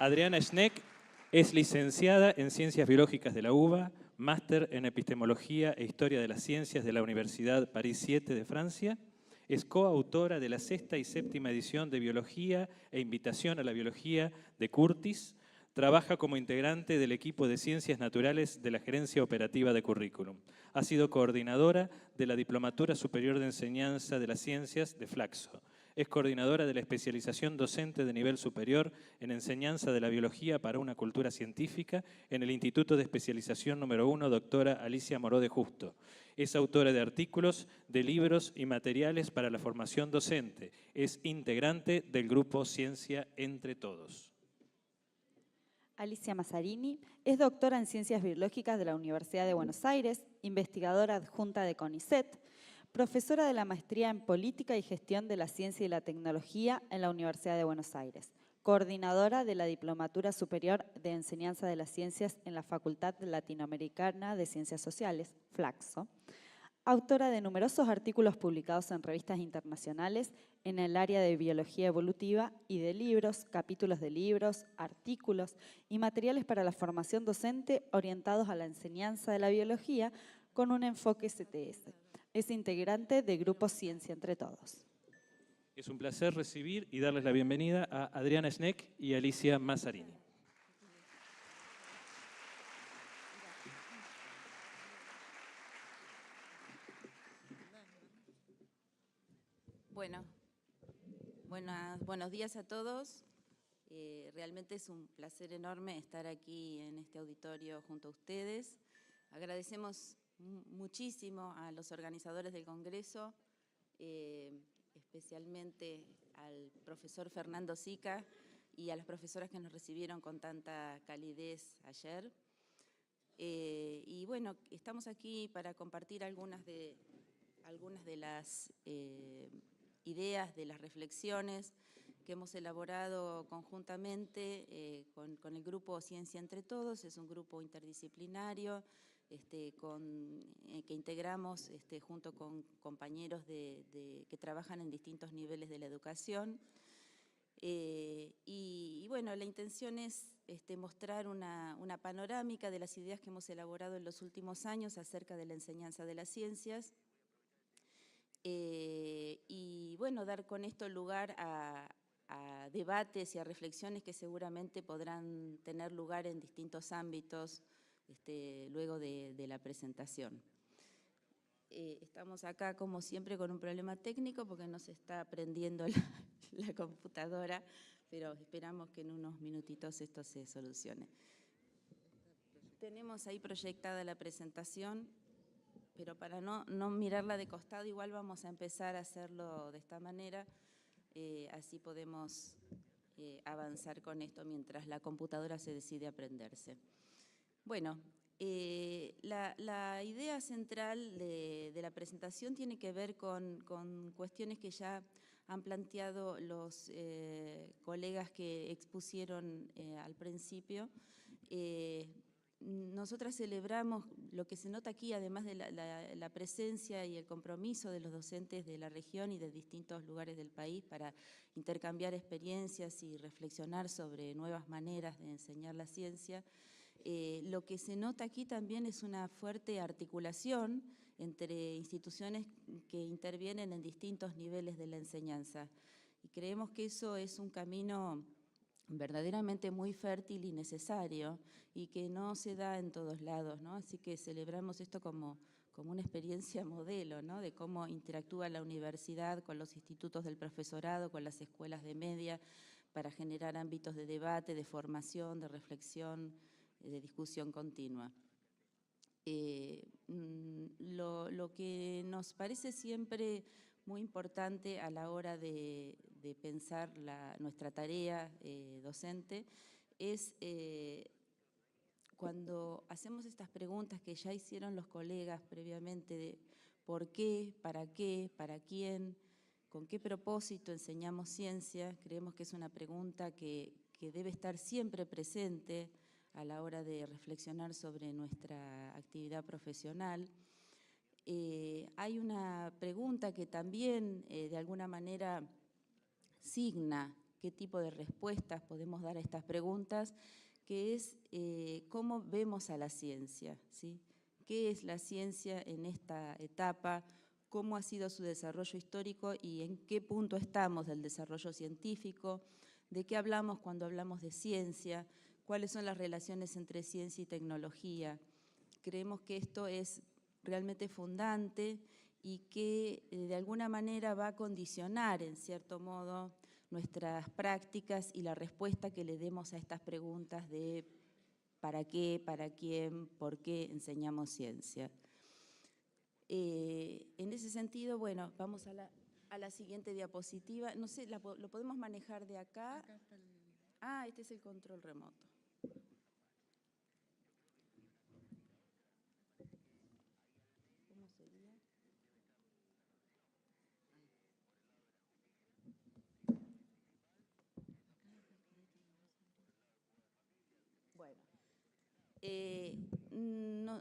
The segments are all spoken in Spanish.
Adriana Schneck es licenciada en Ciencias Biológicas de la UBA, máster en Epistemología e Historia de las Ciencias de la Universidad París 7 de Francia. Es coautora de la 6ª y 7ª edición de Biología e Invitación a la Biología de Curtis. Trabaja como integrante del equipo de Ciencias Naturales de la Gerencia Operativa de Currículum. Ha sido coordinadora de la Diplomatura Superior de Enseñanza de las Ciencias de Flaxo. Es coordinadora de la especialización docente de nivel superior en enseñanza de la biología para una cultura científica en el Instituto de Especialización número 1, doctora Alicia Moró de Justo. Es autora de artículos, de libros y materiales para la formación docente. Es integrante del grupo Ciencia Entre Todos. Alicia Mazzarini es doctora en Ciencias Biológicas de la Universidad de Buenos Aires, investigadora adjunta de CONICET, profesora de la Maestría en Política y Gestión de la Ciencia y la Tecnología en la Universidad de Buenos Aires, coordinadora de la Diplomatura Superior de Enseñanza de las Ciencias en la Facultad Latinoamericana de Ciencias Sociales, Flaxo, autora de numerosos artículos publicados en revistas internacionales en el área de biología evolutiva y de libros, capítulos de libros, artículos y materiales para la formación docente orientados a la enseñanza de la biología con un enfoque CTS. Es integrante del grupo Ciencia Entre Todos. Es un placer recibir y darles la bienvenida a Adriana Schneck y Alicia Mazzarini. Bueno, buenos días a todos. Realmente es un placer enorme estar aquí en este auditorio junto a ustedes. Agradecemos muchísimo a los organizadores del Congreso, especialmente al profesor Fernando Sica y a las profesoras que nos recibieron con tanta calidez ayer. Y bueno, estamos aquí para compartir algunas de las ideas, de las reflexiones que hemos elaborado conjuntamente con el grupo Ciencia Entre Todos. Es un grupo interdisciplinario que integramos junto con compañeros que trabajan en distintos niveles de la educación. Y bueno, la intención es mostrar una panorámica de las ideas que hemos elaborado en los últimos años acerca de la enseñanza de las ciencias. Y bueno, dar con esto lugar a debates y a reflexiones que seguramente podrán tener lugar en distintos ámbitos luego de la presentación. Estamos acá, como siempre, con un problema técnico porque no se está prendiendo la computadora, pero esperamos que en unos minutitos esto se solucione. Tenemos ahí proyectada la presentación, pero para no mirarla de costado, igual vamos a empezar a hacerlo de esta manera, así podemos avanzar con esto mientras la computadora se decide a prenderse. Bueno, la idea central de la presentación tiene que ver con cuestiones que ya han planteado los colegas que expusieron al principio. Nosotras celebramos lo que se nota aquí, además de la presencia y el compromiso de los docentes de la región y de distintos lugares del país para intercambiar experiencias y reflexionar sobre nuevas maneras de enseñar la ciencia. Lo que se nota aquí también es una fuerte articulación entre instituciones que intervienen en distintos niveles de la enseñanza. Y creemos que eso es un camino verdaderamente muy fértil y necesario y que no se da en todos lados, ¿no? Así que celebramos esto como una experiencia modelo, ¿no? De cómo interactúa la universidad con los institutos del profesorado, con las escuelas de media, para generar ámbitos de debate, de formación, de reflexión, de discusión continua. Lo que nos parece siempre muy importante a la hora de pensar nuestra tarea docente es cuando hacemos estas preguntas que ya hicieron los colegas previamente de por qué, para quién, con qué propósito enseñamos ciencia. Creemos que es una pregunta que debe estar siempre presente a la hora de reflexionar sobre nuestra actividad profesional. Hay una pregunta que también de alguna manera signa qué tipo de respuestas podemos dar a estas preguntas, que es cómo vemos a la ciencia, ¿sí? ¿Qué es la ciencia en esta etapa? ¿Cómo ha sido su desarrollo histórico y en qué punto estamos del desarrollo científico? ¿De qué hablamos cuando hablamos de ciencia? ¿Cuáles son las relaciones entre ciencia y tecnología? Creemos que esto es realmente fundante y que de alguna manera va a condicionar, en cierto modo, nuestras prácticas y la respuesta que le demos a estas preguntas de ¿para qué, para quién, por qué enseñamos ciencia? En ese sentido, bueno, vamos a la siguiente diapositiva. No sé, ¿lo podemos manejar de acá? Ah, este es el control remoto. ¿Cómo sería? Bueno,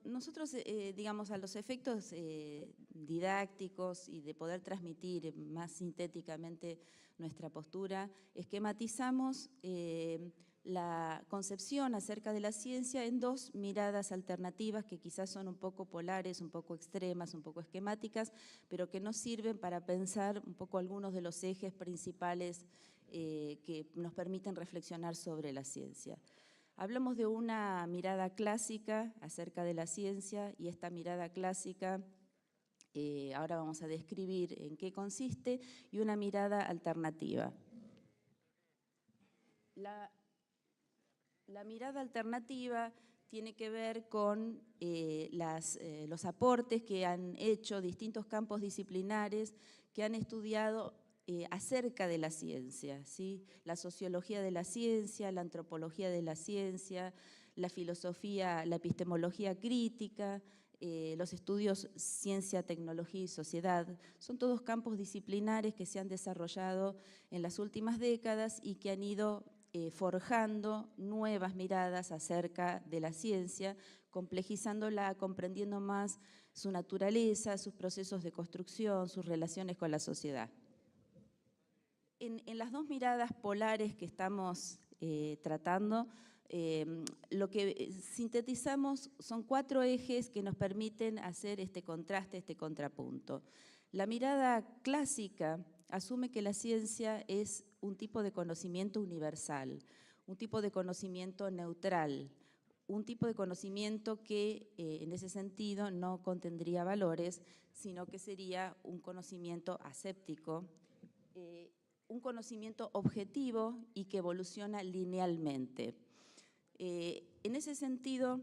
nosotros, digamos, a los efectos didácticos y de poder transmitir más sintéticamente nuestra postura, esquematizamos la concepción acerca de la ciencia en dos miradas alternativas que quizás son un poco polares, un poco extremas, un poco esquemáticas, pero que nos sirven para pensar un poco algunos de los ejes principales que nos permiten reflexionar sobre la ciencia. Hablamos de una mirada clásica acerca de la ciencia y esta mirada clásica, ahora vamos a describir en qué consiste, y una mirada alternativa. La mirada alternativa tiene que ver con los aportes que han hecho distintos campos disciplinares que han estudiado acerca de la ciencia, ¿sí? La sociología de la ciencia, la antropología de la ciencia, la filosofía, la epistemología crítica, los estudios ciencia, tecnología y sociedad. Son todos campos disciplinares que se han desarrollado en las últimas décadas y que han ido forjando nuevas miradas acerca de la ciencia, complejizándola, comprendiendo más su naturaleza, sus procesos de construcción, sus relaciones con la sociedad. En las dos miradas polares que estamos tratando, lo que sintetizamos son 4 ejes que nos permiten hacer este contraste, este contrapunto. La mirada clásica asume que la ciencia es un tipo de conocimiento universal, un tipo de conocimiento neutral, un tipo de conocimiento que en ese sentido no contendría valores, sino que sería un conocimiento aséptico, un conocimiento objetivo y que evoluciona linealmente. En ese sentido,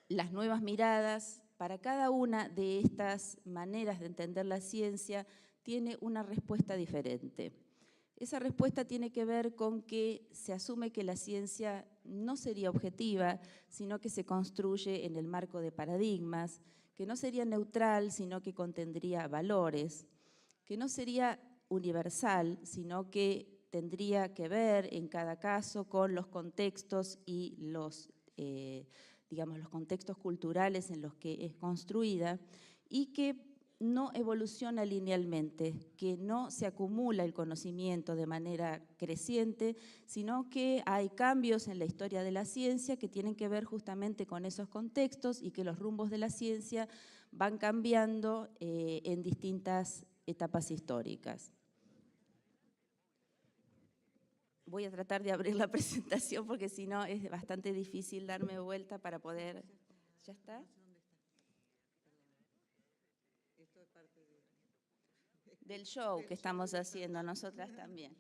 las nuevas miradas, para cada una de estas maneras de entender la ciencia, tiene una respuesta diferente. Esa respuesta tiene que ver con que se asume que la ciencia no sería objetiva, sino que se construye en el marco de paradigmas, que no sería neutral, sino que contendría valores, que no sería universal, sino que tendría que ver en cada caso con los contextos y digamos, los contextos culturales en los que es construida, y que no evoluciona linealmente, que no se acumula el conocimiento de manera creciente, sino que hay cambios en la historia de la ciencia que tienen que ver justamente con esos contextos y que los rumbos de la ciencia van cambiando en distintas etapas históricas. Voy a tratar de abrir la presentación porque si no es bastante difícil darme vuelta para poder... ¿Ya está? Del show que estamos haciendo nosotras también.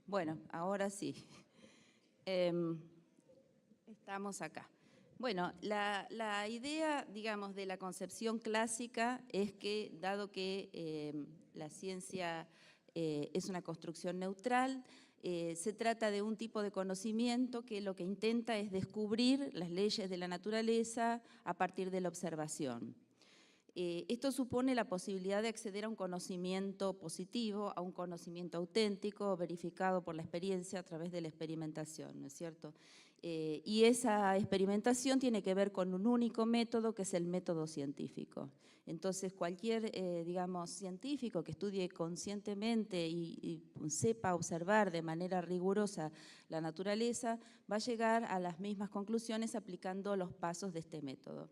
Bueno, ahora sí. Estamos acá. Bueno, la idea, digamos, de la concepción clásica es que, dado que la ciencia es una construcción neutral, se trata de un tipo de conocimiento que lo que intenta es descubrir las leyes de la naturaleza a partir de la observación. Esto supone la posibilidad de acceder a un conocimiento positivo, a un conocimiento auténtico, verificado por la experiencia a través de la experimentación, ¿no es cierto? Y esa experimentación tiene que ver con un único método, que es el método científico. Entonces, cualquier, digamos, científico que estudie conscientemente y sepa observar de manera rigurosa la naturaleza, va a llegar a las mismas conclusiones aplicando los pasos de este método.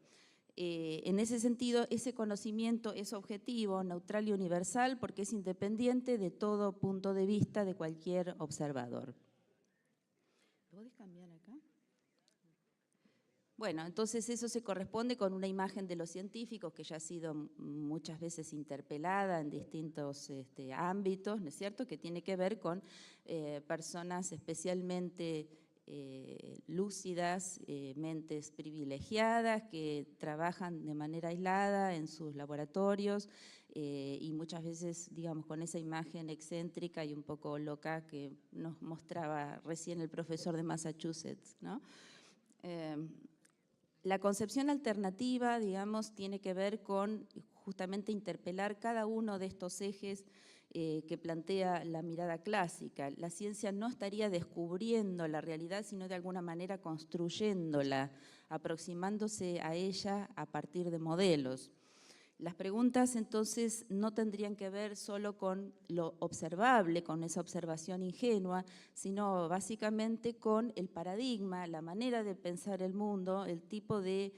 En ese sentido, ese conocimiento es objetivo, neutral y universal porque es independiente de todo punto de vista de cualquier observador. ¿Podés cambiar acá? Bueno, entonces eso se corresponde con una imagen de los científicos que ya ha sido muchas veces interpelada en distintos ámbitos, ¿no es cierto?, que tiene que ver con personas especialmente lúcidas, mentes privilegiadas que trabajan de manera aislada en sus laboratorios y muchas veces, digamos, con esa imagen excéntrica y un poco loca que nos mostraba recién el profesor de Massachusetts, ¿no? La concepción alternativa, digamos, tiene que ver con justamente interpelar cada uno de estos ejes que plantea la mirada clásica. La ciencia no estaría descubriendo la realidad, sino de alguna manera construyéndola, aproximándose a ella a partir de modelos. Las preguntas entonces no tendrían que ver solo con lo observable, con esa observación ingenua, sino básicamente con el paradigma, la manera de pensar el mundo, el tipo de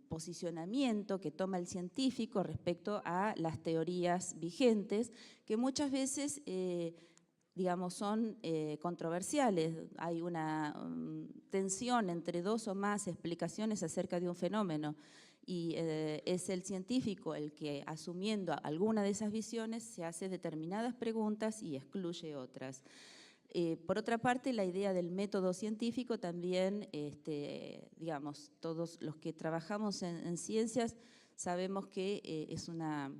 posicionamiento que toma el científico respecto a las teorías vigentes, que muchas veces digamos, son controversiales. Hay una tensión entre dos o más explicaciones acerca de un fenómeno y es el científico el que, asumiendo alguna de esas visiones, se hace determinadas preguntas y excluye otras. Por otra parte, la idea del método científico también, digamos, todos los que trabajamos en ciencias sabemos que es una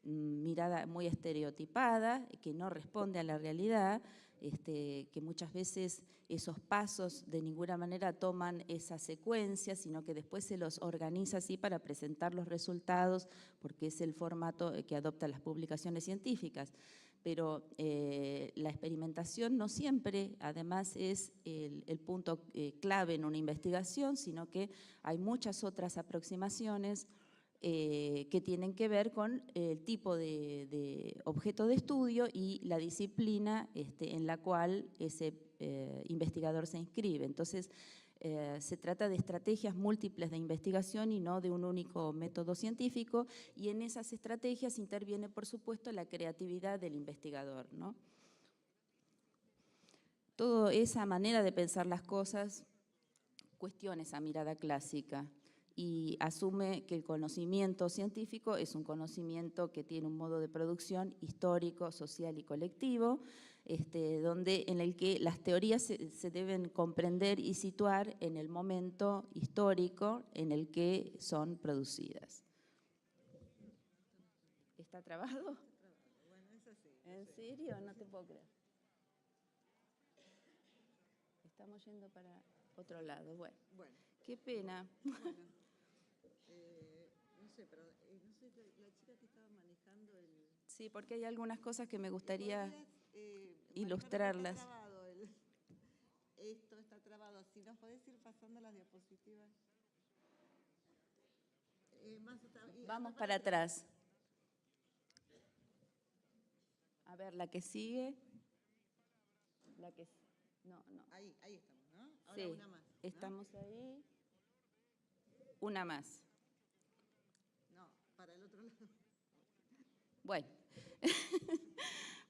mirada muy estereotipada, que no responde a la realidad, que muchas veces esos pasos de ninguna manera toman esa secuencia, sino que después se los organiza así para presentar los resultados, porque es el formato que adoptan las publicaciones científicas. Pero la experimentación no siempre, además, es el punto clave en una investigación, sino que hay muchas otras aproximaciones que tienen que ver con el tipo de objeto de estudio y la disciplina en la cual ese investigador se inscribe. Entonces, se trata de estrategias múltiples de investigación y no de un único método científico, y en esas estrategias interviene, por supuesto, la creatividad del investigador, ¿no? Toda esa manera de pensar las cosas cuestiona esa mirada clásica y asume que el conocimiento científico es un conocimiento que tiene un modo de producción histórico, social y colectivo, en el que las teorías se deben comprender y situar en el momento histórico en el que son producidas. ¿Está trabado? Bueno, es así. ¿En serio? No te puedo creer. Estamos yendo para otro lado. Bueno, qué pena. Bueno, no sé, pero no sé, la chica que estaba manejando el... Sí, porque hay algunas cosas que me gustaría ¿podrías, ilustrarlas. Está trabado esto está trabado. Si nos podés ir pasando las diapositivas. Vamos para atrás. A ver, la que sigue. La que... No. Ahí estamos, ¿no? Ahora sí, una más, ¿no? Estamos ahí. Una más. No, para el otro lado. Bueno,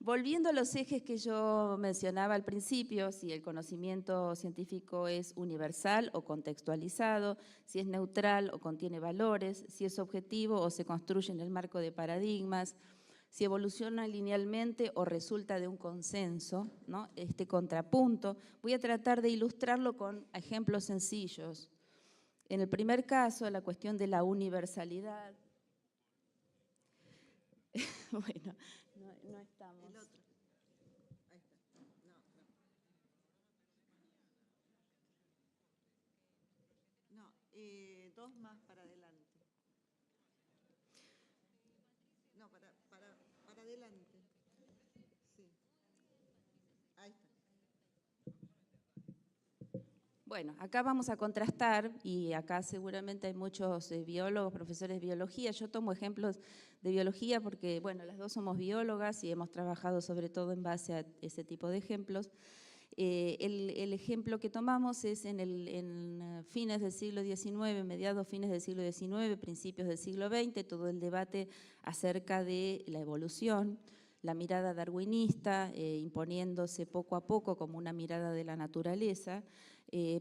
volviendo a los ejes que yo mencionaba al principio, si el conocimiento científico es universal o contextualizado, si es neutral o contiene valores, si es objetivo o se construye en el marco de paradigmas, si evoluciona linealmente o resulta de un consenso, ¿no? Este contrapunto. Voy a tratar de ilustrarlo con ejemplos sencillos. En el primer caso, la cuestión de la universalidad. Bueno, no estamos. El otro. Ahí está. No. Dos más para adelante. No, para adelante. Sí. Ahí está. Bueno, acá vamos a contrastar, y acá seguramente hay muchos biólogos, profesores de biología. Yo tomo ejemplos de biología porque, bueno, las dos somos biólogas y hemos trabajado sobre todo en base a ese tipo de ejemplos. El ejemplo que tomamos es en fines del siglo XIX, mediados fines del siglo XIX, principios del siglo XX, todo el debate acerca de la evolución, la mirada darwinista, imponiéndose poco a poco como una mirada de la naturaleza,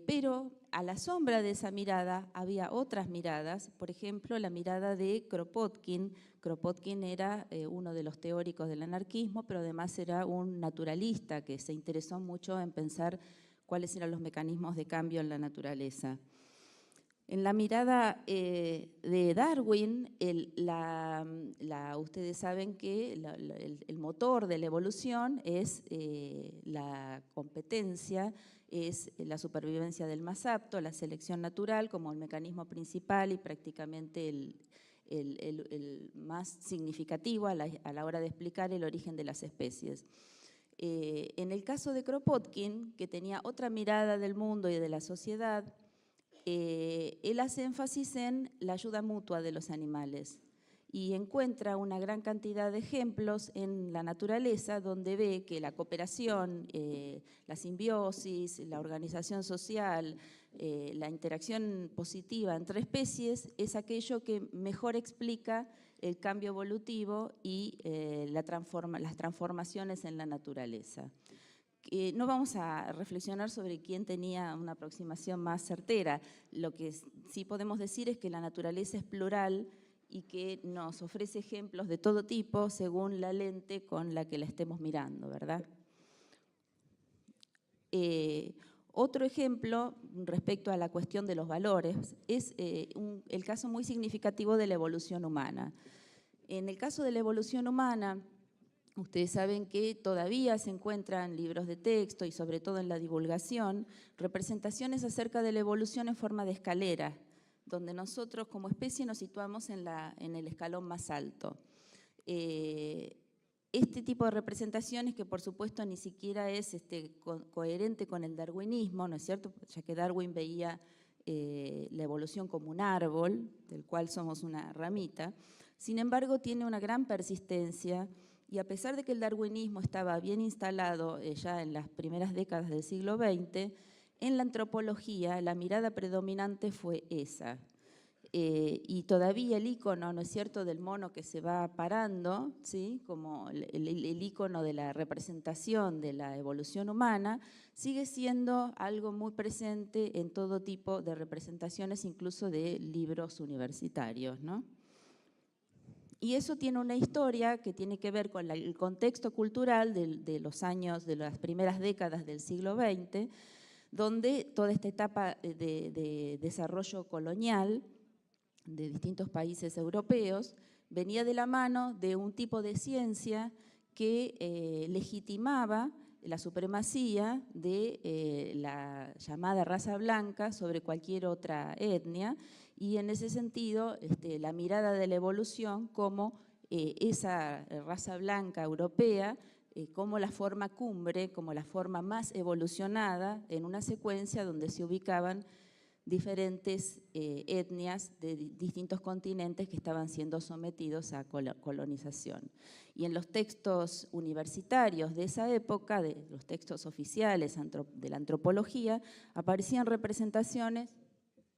pero a la sombra de esa mirada había otras miradas, por ejemplo, la mirada de Kropotkin. Kropotkin era uno de los teóricos del anarquismo, pero además era un naturalista que se interesó mucho en pensar cuáles eran los mecanismos de cambio en la naturaleza. En la mirada de Darwin, ustedes saben que el motor de la evolución es la competencia, es la supervivencia del más apto, la selección natural como el mecanismo principal y prácticamente el más significativo a la hora de explicar el origen de las especies. En el caso de Kropotkin, que tenía otra mirada del mundo y de la sociedad, él hace énfasis en la ayuda mutua de los animales y encuentra una gran cantidad de ejemplos en la naturaleza donde ve que la cooperación, la simbiosis, la organización social, la interacción positiva entre especies es aquello que mejor explica el cambio evolutivo y las transformaciones en la naturaleza. No vamos a reflexionar sobre quién tenía una aproximación más certera. Lo que sí podemos decir es que la naturaleza es plural y que nos ofrece ejemplos de todo tipo según la lente con la que la estemos mirando, ¿verdad? Otro ejemplo respecto a la cuestión de los valores es el caso muy significativo de la evolución humana. En el caso de la evolución humana, ustedes saben que todavía se encuentran libros de texto y sobre todo en la divulgación, representaciones acerca de la evolución en forma de escalera, donde nosotros como especie nos situamos en el escalón más alto. Este tipo de representaciones, que por supuesto ni siquiera es coherente con el darwinismo, ¿no es cierto? Ya que Darwin veía la evolución como un árbol, del cual somos una ramita, sin embargo tiene una gran persistencia. Y a pesar de que el darwinismo estaba bien instalado ya en las primeras décadas del siglo XX, en la antropología la mirada predominante fue esa. Y todavía el icono, ¿no es cierto?, del mono que se va parando, ¿sí?, como el icono de la representación de la evolución humana, sigue siendo algo muy presente en todo tipo de representaciones, incluso de libros universitarios, ¿no? Y eso tiene una historia que tiene que ver con el contexto cultural de los años, de las primeras décadas del siglo XX, donde toda esta etapa de desarrollo colonial de distintos países europeos venía de la mano de un tipo de ciencia que legitimaba la supremacía de la llamada raza blanca sobre cualquier otra etnia, y en ese sentido la mirada de la evolución como esa raza blanca europea como la forma cumbre, como la forma más evolucionada en una secuencia donde se ubicaban diferentes etnias de distintos continentes que estaban siendo sometidos a colonización. Y en los textos universitarios de esa época, de los textos oficiales de la antropología, aparecían representaciones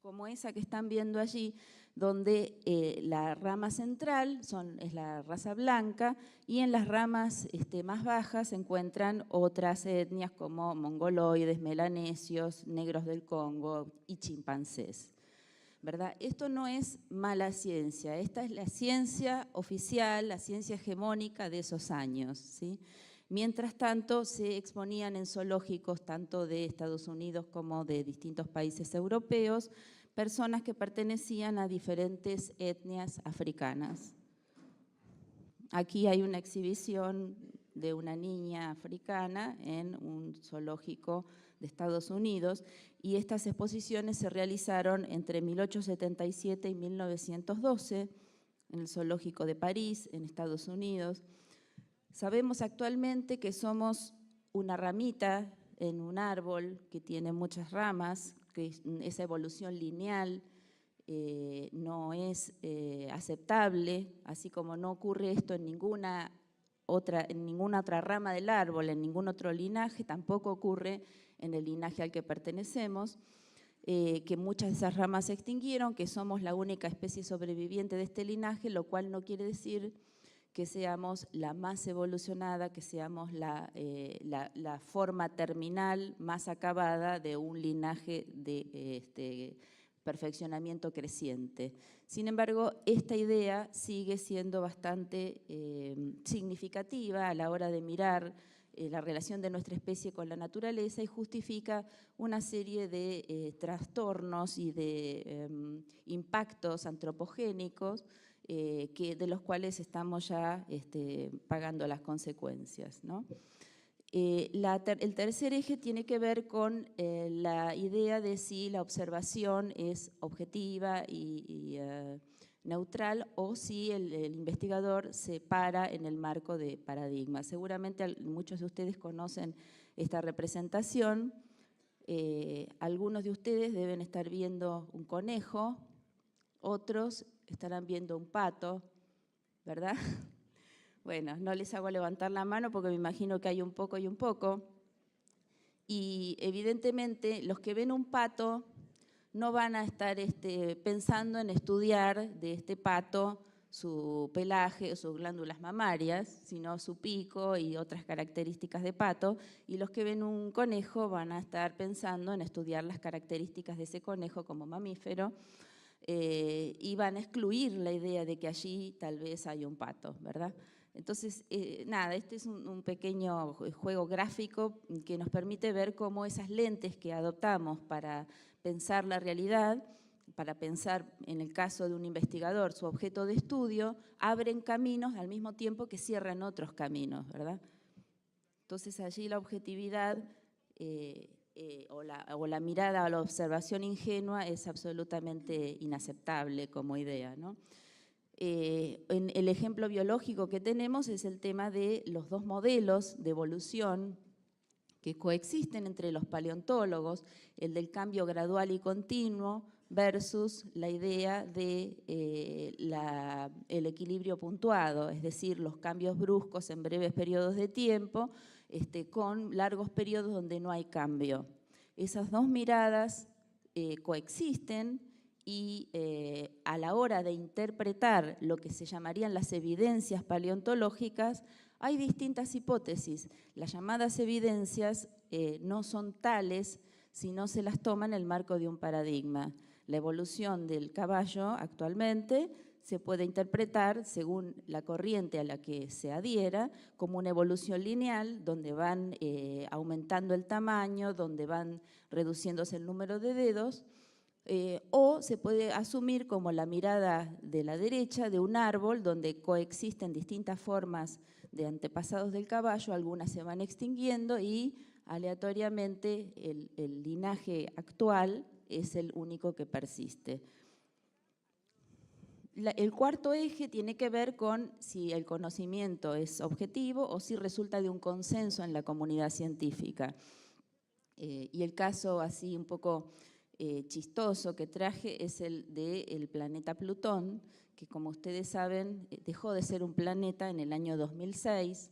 como esa que están viendo allí, donde la rama central es la raza blanca y en las ramas más bajas se encuentran otras etnias como mongoloides, melanesios, negros del Congo y chimpancés, ¿verdad? Esto no es mala ciencia, esta es la ciencia oficial, la ciencia hegemónica de esos años, ¿sí? Mientras tanto, se exponían en zoológicos tanto de Estados Unidos como de distintos países europeos personas que pertenecían a diferentes etnias africanas. Aquí hay una exhibición de una niña africana en un zoológico de Estados Unidos y estas exposiciones se realizaron entre 1877 y 1912 en el zoológico de París, en Estados Unidos. Sabemos actualmente que somos una ramita en un árbol que tiene muchas ramas, que esa evolución lineal no es aceptable, así como no ocurre esto en ninguna otra rama del árbol, en ningún otro linaje, tampoco ocurre en el linaje al que pertenecemos, que muchas de esas ramas se extinguieron, que somos la única especie sobreviviente de este linaje, lo cual no quiere decir que seamos la más evolucionada, que seamos la forma terminal más acabada de un linaje de perfeccionamiento creciente. Sin embargo, esta idea sigue siendo bastante significativa a la hora de mirar la relación de nuestra especie con la naturaleza y justifica una serie de trastornos y de impactos antropogénicos de los cuales estamos ya pagando las consecuencias, ¿no? El tercer eje tiene que ver con la idea de si la observación es objetiva y neutral o si el investigador se para en el marco de paradigmas. Seguramente muchos de ustedes conocen esta representación. Algunos de ustedes deben estar viendo un conejo, otros estarán viendo un pato, ¿verdad? Bueno, no les hago levantar la mano porque me imagino que hay un poco y un poco. Y evidentemente los que ven un pato no van a estar pensando en estudiar de este pato su pelaje o sus glándulas mamarias, sino su pico y otras características de pato. Y los que ven un conejo van a estar pensando en estudiar las características de ese conejo como mamífero. Y van a excluir la idea de que allí tal vez hay un pato, ¿verdad? Entonces, nada, este es un pequeño juego gráfico que nos permite ver cómo esas lentes que adoptamos para pensar la realidad, para pensar, en el caso de un investigador, su objeto de estudio, abren caminos al mismo tiempo que cierran otros caminos, ¿verdad? Entonces, allí la objetividad o la mirada o la observación ingenua es absolutamente inaceptable como idea, ¿no? En el ejemplo biológico que tenemos es el tema de los dos modelos de evolución que coexisten entre los paleontólogos, el del cambio gradual y continuo versus la idea de el equilibrio puntuado, es decir, los cambios bruscos en breves periodos de tiempo, con largos periodos donde no hay cambio. Esas dos miradas coexisten y a la hora de interpretar lo que se llamarían las evidencias paleontológicas, hay distintas hipótesis. Las llamadas evidencias no son tales si no se las toma en el marco de un paradigma. La evolución del caballo actualmente se puede interpretar, según la corriente a la que se adhiera, como una evolución lineal, donde van aumentando el tamaño, donde van reduciéndose el número de dedos, o se puede asumir como la mirada de la derecha de un árbol donde coexisten distintas formas de antepasados del caballo, algunas se van extinguiendo y aleatoriamente el linaje actual es el único que persiste. El cuarto eje tiene que ver con si el conocimiento es objetivo o si resulta de un consenso en la comunidad científica. Y el caso así un poco chistoso que traje es el del planeta Plutón, que como ustedes saben dejó de ser un planeta en el año 2006,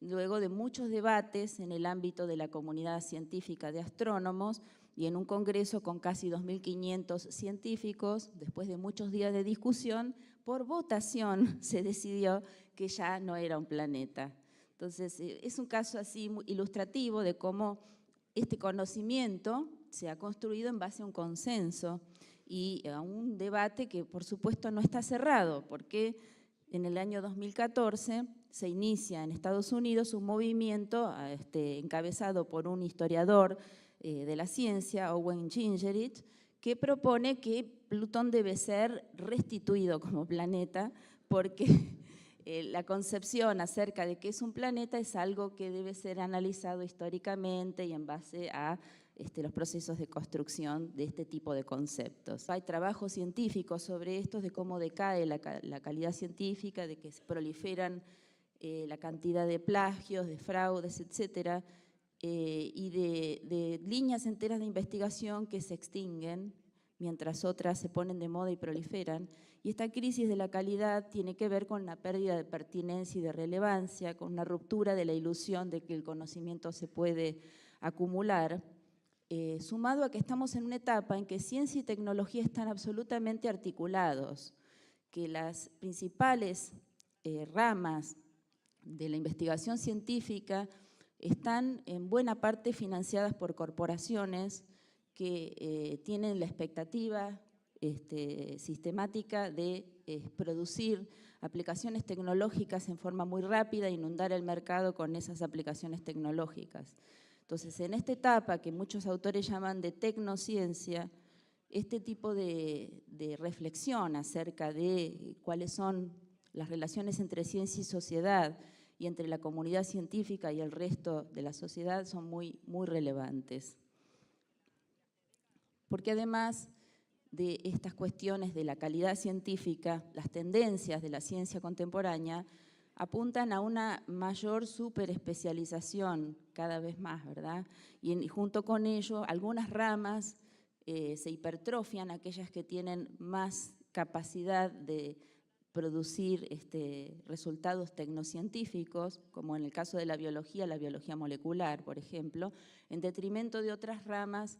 luego de muchos debates en el ámbito de la comunidad científica de astrónomos y en un congreso con casi 2.500 científicos, después de muchos días de discusión, por votación se decidió que ya no era un planeta. Entonces, es un caso así muy ilustrativo de cómo este conocimiento se ha construido en base a un consenso y a un debate que, por supuesto, no está cerrado, porque en el año 2014 se inicia en Estados Unidos un movimiento encabezado por un historiador de la ciencia, Owen Gingerich, que propone que Plutón debe ser restituido como planeta porque la concepción acerca de qué es un planeta es algo que debe ser analizado históricamente y en base a los procesos de construcción de este tipo de conceptos. Hay trabajos científicos sobre esto, de cómo decae la calidad científica, de que se proliferan la cantidad de plagios, de fraudes, etcétera, y de líneas enteras de investigación que se extinguen mientras otras se ponen de moda y proliferan. Y esta crisis de la calidad tiene que ver con la pérdida de pertinencia y de relevancia, con una ruptura de la ilusión de que el conocimiento se puede acumular, sumado a que estamos en una etapa en que ciencia y tecnología están absolutamente articulados, que las principales ramas de la investigación científica están en buena parte financiadas por corporaciones que tienen la expectativa sistemática de producir aplicaciones tecnológicas en forma muy rápida e inundar el mercado con esas aplicaciones tecnológicas. Entonces, en esta etapa que muchos autores llaman de tecnociencia, este tipo de reflexión acerca de cuáles son las relaciones entre ciencia y sociedad y entre la comunidad científica y el resto de la sociedad son muy relevantes. Porque además de estas cuestiones de la calidad científica, las tendencias de la ciencia contemporánea apuntan a una mayor superespecialización cada vez más, ¿verdad? Y junto con ello, algunas ramas se hipertrofian, aquellas que tienen más capacidad de producir resultados tecnocientíficos, como en el caso de la biología molecular, por ejemplo, en detrimento de otras ramas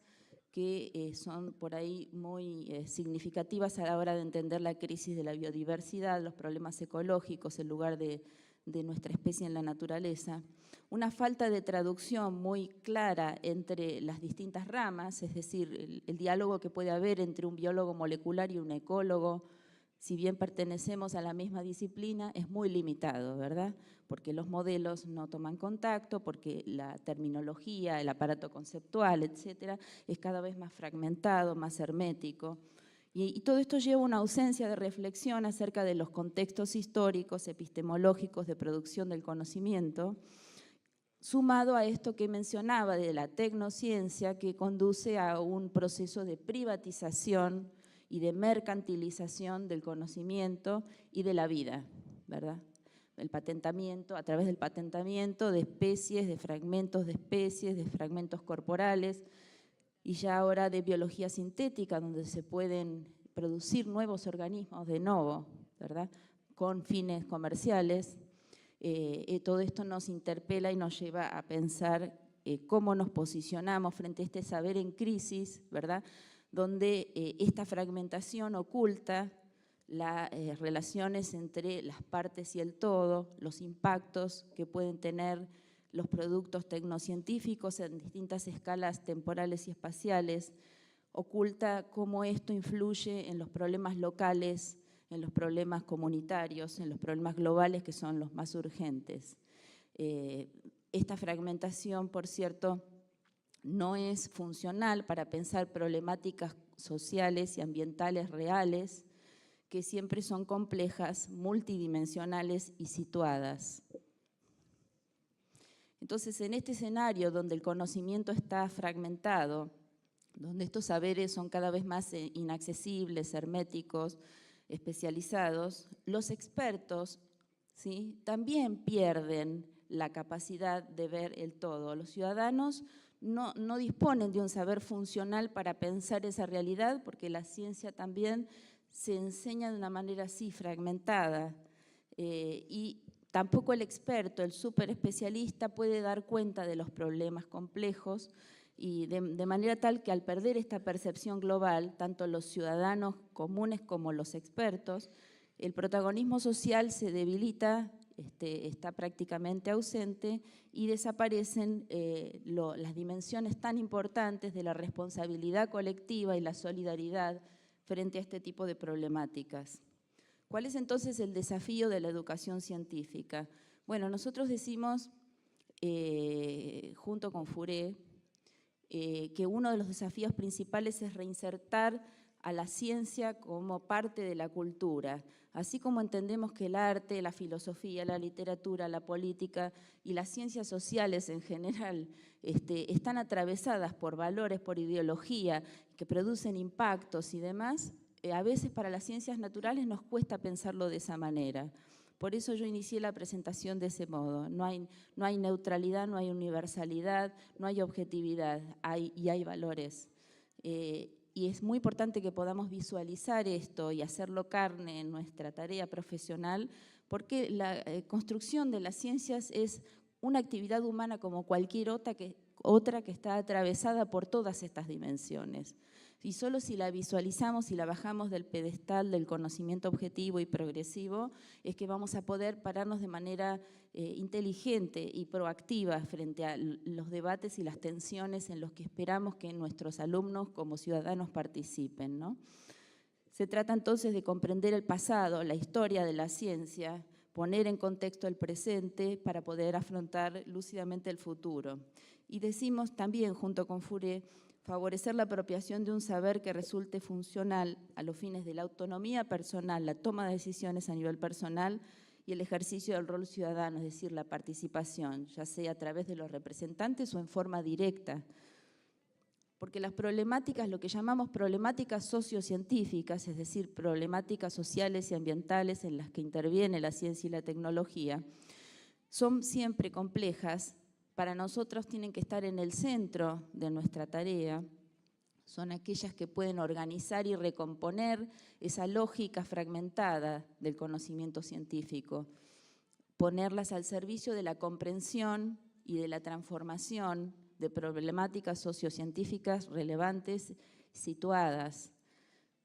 que son por ahí muy significativas a la hora de entender la crisis de la biodiversidad, los problemas ecológicos, el lugar de nuestra especie en la naturaleza. Una falta de traducción muy clara entre las distintas ramas, es decir, el diálogo que puede haber entre un biólogo molecular y un ecólogo, si bien pertenecemos a la misma disciplina, es muy limitado, ¿verdad? Porque los modelos no toman contacto, porque la terminología, el aparato conceptual, etcétera, es cada vez más fragmentado, más hermético. Y todo esto lleva a una ausencia de reflexión acerca de los contextos históricos, epistemológicos de producción del conocimiento, sumado a esto que mencionaba de la tecnociencia, que conduce a un proceso de privatización y de mercantilización del conocimiento y de la vida, ¿verdad? El patentamiento, a través del patentamiento de especies, de fragmentos de especies, de fragmentos corporales, y ya ahora de biología sintética, donde se pueden producir nuevos organismos de novo, ¿verdad? Con fines comerciales. Todo esto nos interpela y nos lleva a pensar cómo nos posicionamos frente a este saber en crisis, ¿verdad? Donde esta fragmentación oculta las relaciones entre las partes y el todo, los impactos que pueden tener los productos tecnocientíficos en distintas escalas temporales y espaciales, oculta cómo esto influye en los problemas locales, en los problemas comunitarios, en los problemas globales que son los más urgentes. Esta fragmentación, por cierto, no es funcional para pensar problemáticas sociales y ambientales reales, que siempre son complejas, multidimensionales y situadas. Entonces, en este escenario donde el conocimiento está fragmentado, donde estos saberes son cada vez más inaccesibles, herméticos, especializados, los expertos, ¿sí?, también pierden la capacidad de ver el todo. Los ciudadanos no disponen de un saber funcional para pensar esa realidad, porque la ciencia también se enseña de una manera así fragmentada, y tampoco el experto, el superespecialista, puede dar cuenta de los problemas complejos, y de manera tal que al perder esta percepción global, tanto los ciudadanos comunes como los expertos, el protagonismo social se debilita, está prácticamente ausente, y desaparecen las dimensiones tan importantes de la responsabilidad colectiva y la solidaridad frente a este tipo de problemáticas. ¿Cuál es entonces el desafío de la educación científica? Bueno, nosotros decimos, junto con FURE, que uno de los desafíos principales es reinsertar a la ciencia como parte de la cultura. Así como entendemos que el arte, la filosofía, la literatura, la política y las ciencias sociales en general están atravesadas por valores, por ideología, que producen impactos y demás, a veces para las ciencias naturales nos cuesta pensarlo de esa manera. Por eso yo inicié la presentación de ese modo. No hay neutralidad, no hay universalidad, no hay objetividad, hay valores. Y es muy importante que podamos visualizar esto y hacerlo carne en nuestra tarea profesional, porque la construcción de las ciencias es una actividad humana como cualquier otra que está atravesada por todas estas dimensiones. Y solo si la visualizamos y la bajamos del pedestal del conocimiento objetivo y progresivo, es que vamos a poder pararnos de manera inteligente y proactiva frente a los debates y las tensiones en los que esperamos que nuestros alumnos como ciudadanos participen, ¿no? Se trata entonces de comprender el pasado, la historia de la ciencia, poner en contexto el presente para poder afrontar lúcidamente el futuro. Y decimos también, junto con FURE, favorecer la apropiación de un saber que resulte funcional a los fines de la autonomía personal, la toma de decisiones a nivel personal y el ejercicio del rol ciudadano, es decir, la participación, ya sea a través de los representantes o en forma directa. Porque las problemáticas, lo que llamamos problemáticas sociocientíficas, es decir, problemáticas sociales y ambientales en las que interviene la ciencia y la tecnología, son siempre complejas. Para nosotros tienen que estar en el centro de nuestra tarea, son aquellas que pueden organizar y recomponer esa lógica fragmentada del conocimiento científico, ponerlas al servicio de la comprensión y de la transformación de problemáticas sociocientíficas relevantes situadas.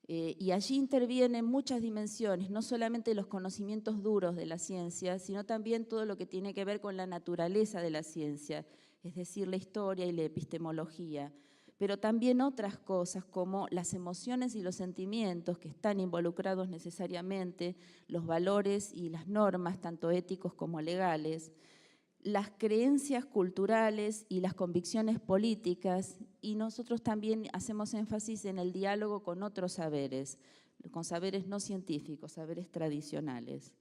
Y allí intervienen muchas dimensiones, no solamente los conocimientos duros de la ciencia, sino también todo lo que tiene que ver con la naturaleza de la ciencia, es decir, la historia y la epistemología, pero también otras cosas como las emociones y los sentimientos que están involucrados necesariamente, los valores y las normas, tanto éticos como legales, las creencias culturales y las convicciones políticas, y nosotros también hacemos énfasis en el diálogo con otros saberes, con saberes no científicos, saberes tradicionales.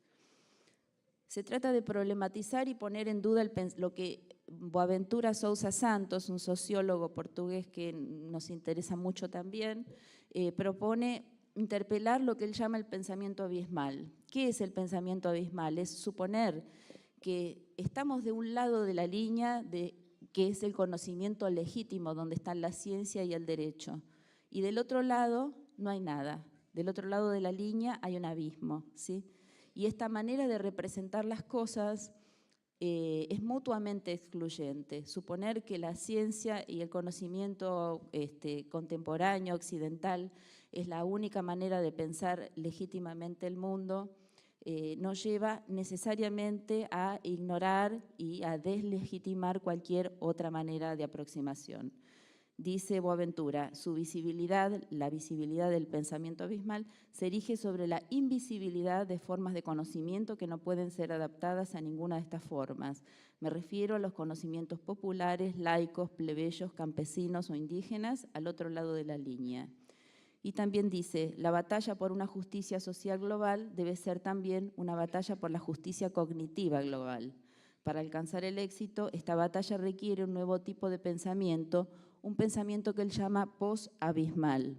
Se trata de problematizar y poner en duda lo que Boaventura Sousa Santos, un sociólogo portugués que nos interesa mucho también, propone interpelar lo que él llama el pensamiento abismal. ¿Qué es el pensamiento abismal? Es suponer que estamos de un lado de la línea que es el conocimiento legítimo, donde están la ciencia y el derecho, y del otro lado no hay nada. Del otro lado de la línea hay un abismo, ¿sí? Y esta manera de representar las cosas es mutuamente excluyente. Suponer que la ciencia y el conocimiento contemporáneo, occidental, es la única manera de pensar legítimamente el mundo, nos lleva necesariamente a ignorar y a deslegitimar cualquier otra manera de aproximación. Dice Boaventura, su visibilidad, la visibilidad del pensamiento abismal, se erige sobre la invisibilidad de formas de conocimiento que no pueden ser adaptadas a ninguna de estas formas. Me refiero a los conocimientos populares, laicos, plebeyos, campesinos o indígenas, al otro lado de la línea. Y también dice, la batalla por una justicia social global debe ser también una batalla por la justicia cognitiva global. Para alcanzar el éxito, esta batalla requiere un nuevo tipo de pensamiento, un pensamiento que él llama post-abismal,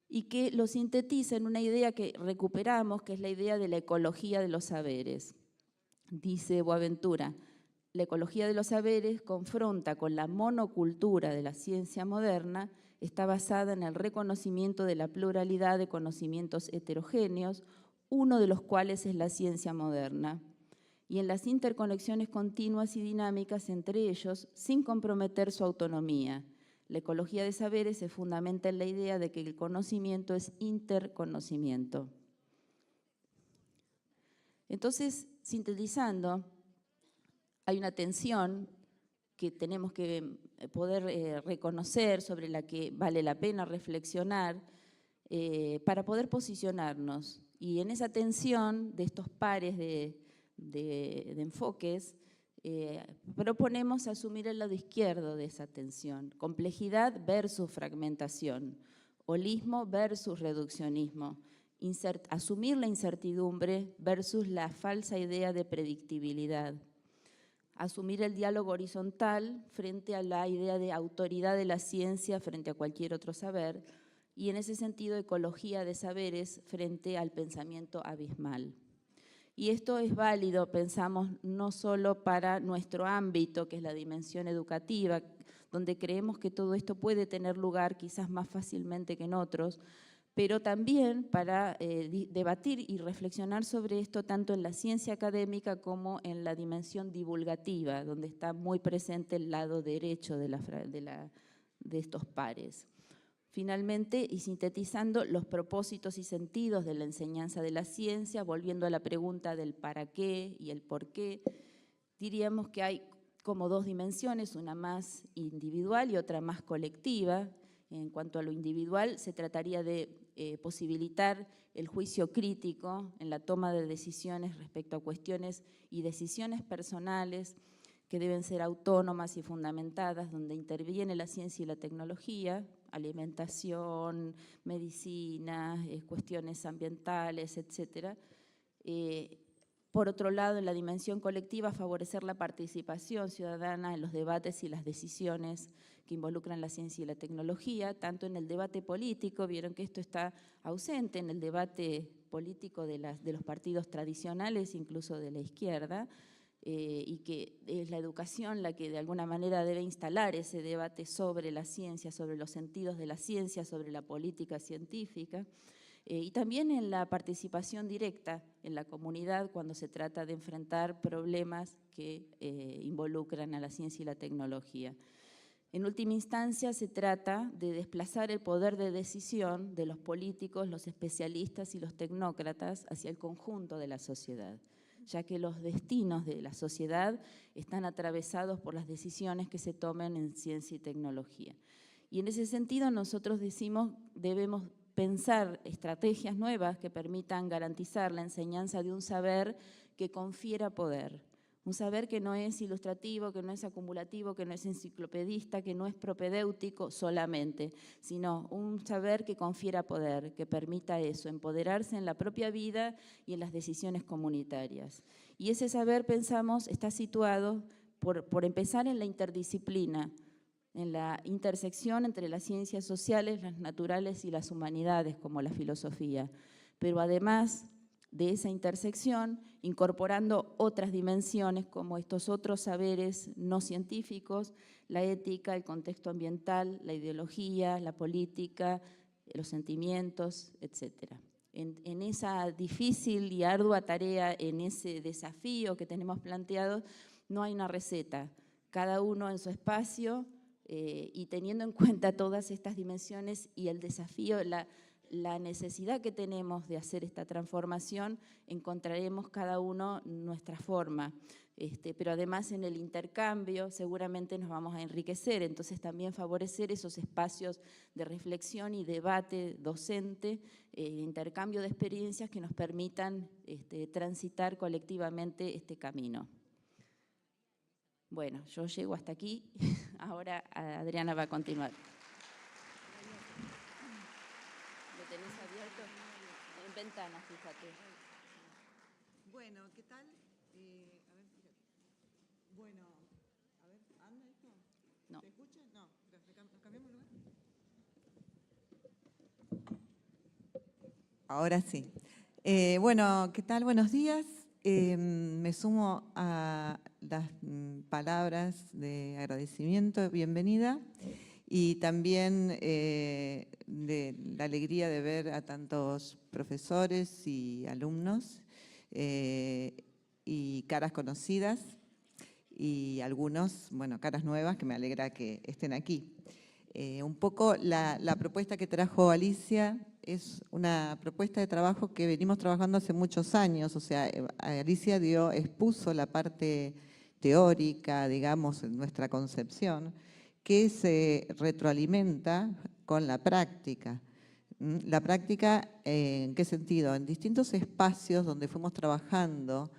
y que lo sintetiza en una idea que recuperamos, que es la idea de la ecología de los saberes. Dice Boaventura, la ecología de los saberes confronta con la monocultura de la ciencia moderna, está basada en el reconocimiento de la pluralidad de conocimientos heterogéneos, uno de los cuales es la ciencia moderna, y en las interconexiones continuas y dinámicas entre ellos sin comprometer su autonomía. La ecología de saberes se fundamenta en la idea de que el conocimiento es interconocimiento. Entonces, sintetizando, hay una tensión que tenemos que poder reconocer, sobre la que vale la pena reflexionar para poder posicionarnos. Y en esa tensión de estos pares de de enfoques, proponemos asumir el lado izquierdo de esa tensión, complejidad versus fragmentación, holismo versus reduccionismo, asumir la incertidumbre versus la falsa idea de predictibilidad, asumir el diálogo horizontal frente a la idea de autoridad de la ciencia frente a cualquier otro saber, y en ese sentido ecología de saberes frente al pensamiento abismal. Y esto es válido, pensamos, no solo para nuestro ámbito, que es la dimensión educativa, donde creemos que todo esto puede tener lugar quizás más fácilmente que en otros, pero también para debatir y reflexionar sobre esto tanto en la ciencia académica como en la dimensión divulgativa, donde está muy presente el lado derecho de estos pares. Finalmente, y sintetizando los propósitos y sentidos de la enseñanza de la ciencia, volviendo a la pregunta del para qué y el por qué, diríamos que hay como dos dimensiones, una más individual y otra más colectiva. En cuanto a lo individual, se trataría de posibilitar el juicio crítico en la toma de decisiones respecto a cuestiones y decisiones personales que deben ser autónomas y fundamentadas, donde interviene la ciencia y la tecnología, alimentación, medicina, cuestiones ambientales, etc. Por otro lado, en la dimensión colectiva, favorecer la participación ciudadana en los debates y las decisiones que involucran la ciencia y la tecnología, tanto en el debate político, vieron que esto está ausente en el debate político de los partidos tradicionales, incluso de la izquierda, y que es la educación la que de alguna manera debe instalar ese debate sobre la ciencia, sobre los sentidos de la ciencia, sobre la política científica, y también en la participación directa en la comunidad cuando se trata de enfrentar problemas que involucran a la ciencia y la tecnología. En última instancia, se trata de desplazar el poder de decisión de los políticos, los especialistas y los tecnócratas hacia el conjunto de la sociedad, ya que los destinos de la sociedad están atravesados por las decisiones que se tomen en ciencia y tecnología. Y en ese sentido nosotros decimos debemos pensar estrategias nuevas que permitan garantizar la enseñanza de un saber que confiera poder. Un saber que no es ilustrativo, que no es acumulativo, que no es enciclopedista, que no es propedéutico solamente, sino un saber que confiera poder, que permita eso, empoderarse en la propia vida y en las decisiones comunitarias. Y ese saber, pensamos, está situado, por empezar, en la interdisciplina, en la intersección entre las ciencias sociales, las naturales y las humanidades, como la filosofía. Pero además de esa intersección, incorporando otras dimensiones como estos otros saberes no científicos, la ética, el contexto ambiental, la ideología, la política, los sentimientos, etc. En esa difícil y ardua tarea, en ese desafío que tenemos planteado, no hay una receta, cada uno en su espacio y teniendo en cuenta todas estas dimensiones y el desafío, la necesidad que tenemos de hacer esta transformación, encontraremos cada uno nuestra forma. Pero además en el intercambio seguramente nos vamos a enriquecer, entonces también favorecer esos espacios de reflexión y debate docente, intercambio de experiencias que nos permitan transitar colectivamente este camino. Bueno, yo llego hasta aquí, ahora Adriana va a continuar. Tenés abierto en ventanas, fíjate. Bueno, ¿qué tal? A ver, fíjate. Bueno, a ver, ¿anda esto? No. ¿Se escucha? No, pero ¿nos cambiamos lugar? Ahora sí. Bueno, ¿qué tal? Buenos días. Me sumo a las palabras de agradecimiento, bienvenida. Y también de la alegría de ver a tantos profesores y alumnos y caras conocidas y algunos, bueno, caras nuevas que me alegra que estén aquí. Un poco la propuesta que trajo Alicia es una propuesta de trabajo que venimos trabajando hace muchos años, o sea, Alicia expuso la parte teórica, digamos, en nuestra concepción, que se retroalimenta con la práctica. La práctica, ¿en qué sentido? En distintos espacios donde fuimos trabajando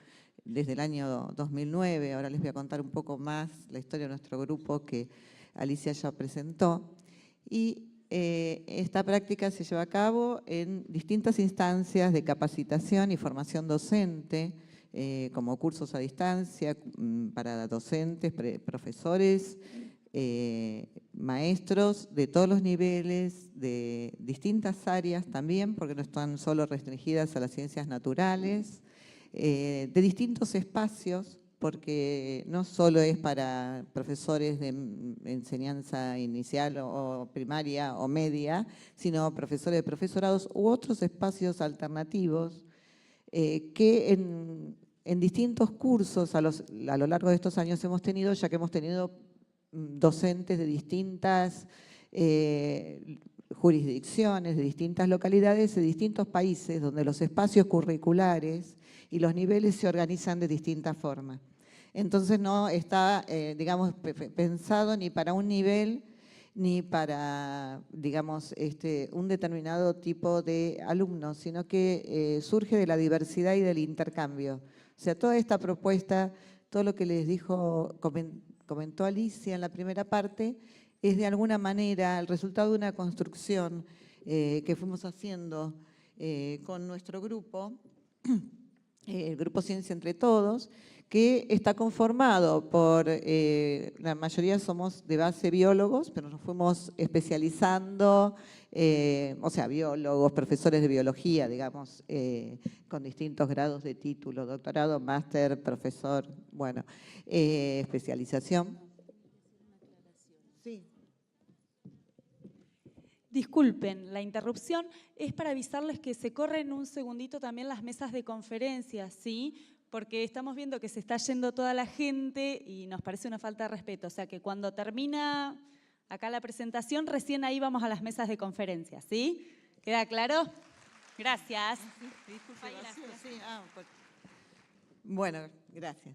desde el año 2009. Ahora les voy a contar un poco más la historia de nuestro grupo que Alicia ya presentó. Y esta práctica se lleva a cabo en distintas instancias de capacitación y formación docente, como cursos a distancia para docentes, profesores, maestros de todos los niveles, de distintas áreas también, porque no están solo restringidas a las ciencias naturales, de distintos espacios, porque no solo es para profesores de enseñanza inicial o primaria o media, sino profesores de profesorados u otros espacios alternativos que en distintos cursos a lo largo de estos años hemos tenido, ya que hemos tenido docentes de distintas jurisdicciones, de distintas localidades, de distintos países, donde los espacios curriculares y los niveles se organizan de distintas formas. Entonces no está, digamos, pensado ni para un nivel ni para, digamos, un determinado tipo de alumnos, sino que surge de la diversidad y del intercambio. O sea, toda esta propuesta, todo lo que les dijo, comentó Alicia en la primera parte, es de alguna manera el resultado de una construcción que fuimos haciendo con nuestro grupo, el Grupo Ciencia Entre Todos, que está conformado por, la mayoría somos de base biólogos, pero nos fuimos especializando, o sea, biólogos, profesores de biología, digamos, con distintos grados de título, doctorado, máster, profesor, bueno, especialización. Sí. Disculpen la interrupción, es para avisarles que se corren un segundito también las mesas de conferencias, ¿sí? Porque estamos viendo que se está yendo toda la gente y nos parece una falta de respeto. O sea que cuando termina acá la presentación, recién ahí vamos a las mesas de conferencias, ¿sí? ¿Queda claro? Gracias. Bueno, gracias.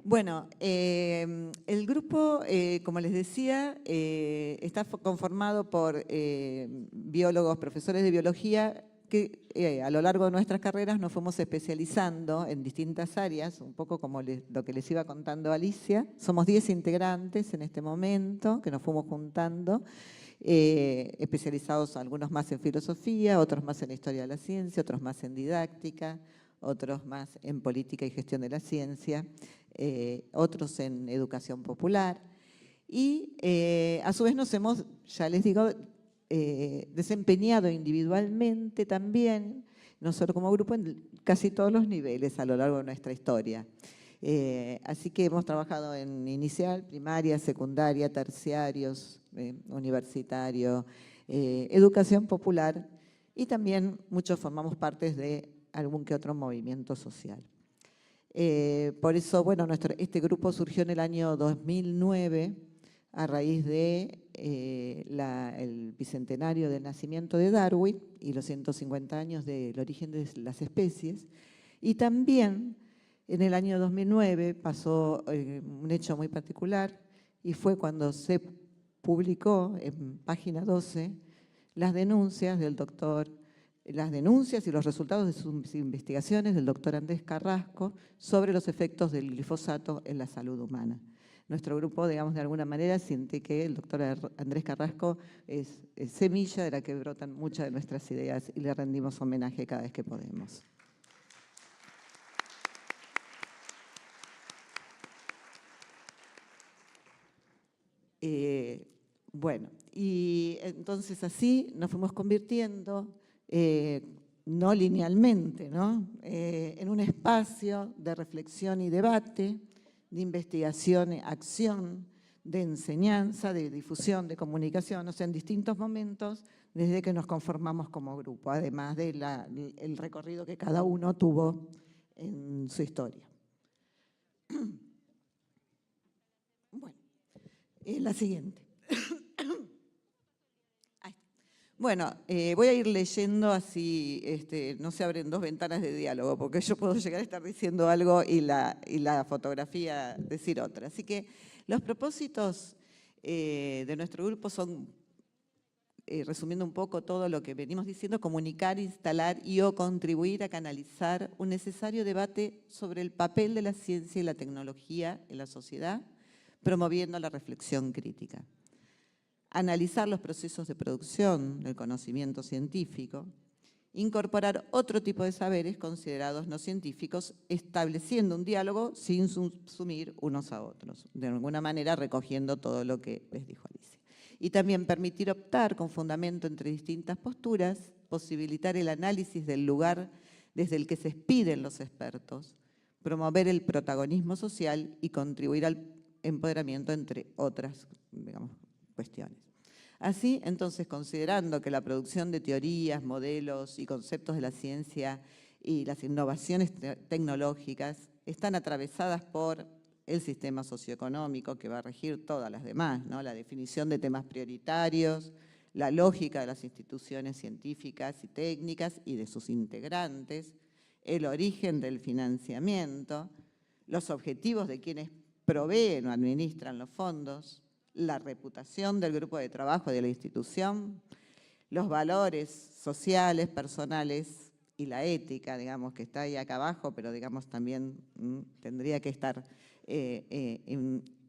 Bueno, el grupo, como les decía, está conformado por biólogos, profesores de biología, que a lo largo de nuestras carreras nos fuimos especializando en distintas áreas, un poco como lo que les iba contando Alicia. Somos 10 integrantes en este momento, que nos fuimos juntando, especializados algunos más en filosofía, otros más en historia de la ciencia, otros más en didáctica, otros más en política y gestión de la ciencia, otros en educación popular. Y a su vez nos hemos, ya les digo, desempeñado individualmente también, no solo como grupo, en casi todos los niveles a lo largo de nuestra historia. Así que hemos trabajado en inicial, primaria, secundaria, terciarios, universitario, educación popular, y también muchos formamos parte de algún que otro movimiento social. Por eso, bueno, este grupo surgió en el año 2009 a raíz de el bicentenario del nacimiento de Darwin y los 150 años del origen de las especies. Y también en el año 2009 pasó un hecho muy particular, y fue cuando se publicó en página 12 las denuncias del doctor, las denuncias y los resultados de sus investigaciones del doctor Andrés Carrasco sobre los efectos del glifosato en la salud humana. Nuestro grupo, digamos, de alguna manera siente que el doctor Andrés Carrasco es semilla de la que brotan muchas de nuestras ideas, y le rendimos homenaje cada vez que podemos. Bueno, y entonces así nos fuimos convirtiendo, no linealmente, ¿no? En un espacio de reflexión y debate, de investigación, acción, de enseñanza, de difusión, de comunicación, o sea, en distintos momentos desde que nos conformamos como grupo, además del recorrido que cada uno tuvo en su historia. Bueno, la siguiente. Bueno, voy a ir leyendo así, no se abren dos ventanas de diálogo, porque yo puedo llegar a estar diciendo algo y la fotografía decir otra. Así que los propósitos de nuestro grupo son resumiendo un poco todo lo que venimos diciendo, comunicar, instalar y o contribuir a canalizar un necesario debate sobre el papel de la ciencia y la tecnología en la sociedad, promoviendo la reflexión crítica. Analizar los procesos de producción del conocimiento científico, incorporar otro tipo de saberes considerados no científicos, estableciendo un diálogo sin subsumir unos a otros, de alguna manera recogiendo todo lo que les dijo Alicia. Y también permitir optar con fundamento entre distintas posturas, posibilitar el análisis del lugar desde el que se expiden los expertos, promover el protagonismo social y contribuir al empoderamiento, entre otras, digamos, cuestiones. Así, entonces, considerando que la producción de teorías, modelos y conceptos de la ciencia y las innovaciones tecnológicas están atravesadas por el sistema socioeconómico que va a regir todas las demás, ¿no? La definición de temas prioritarios, la lógica de las instituciones científicas y técnicas y de sus integrantes, el origen del financiamiento, los objetivos de quienes proveen o administran los fondos, la reputación del grupo de trabajo de la institución, los valores sociales, personales y la ética, digamos, que está ahí acá abajo, pero digamos también tendría que estar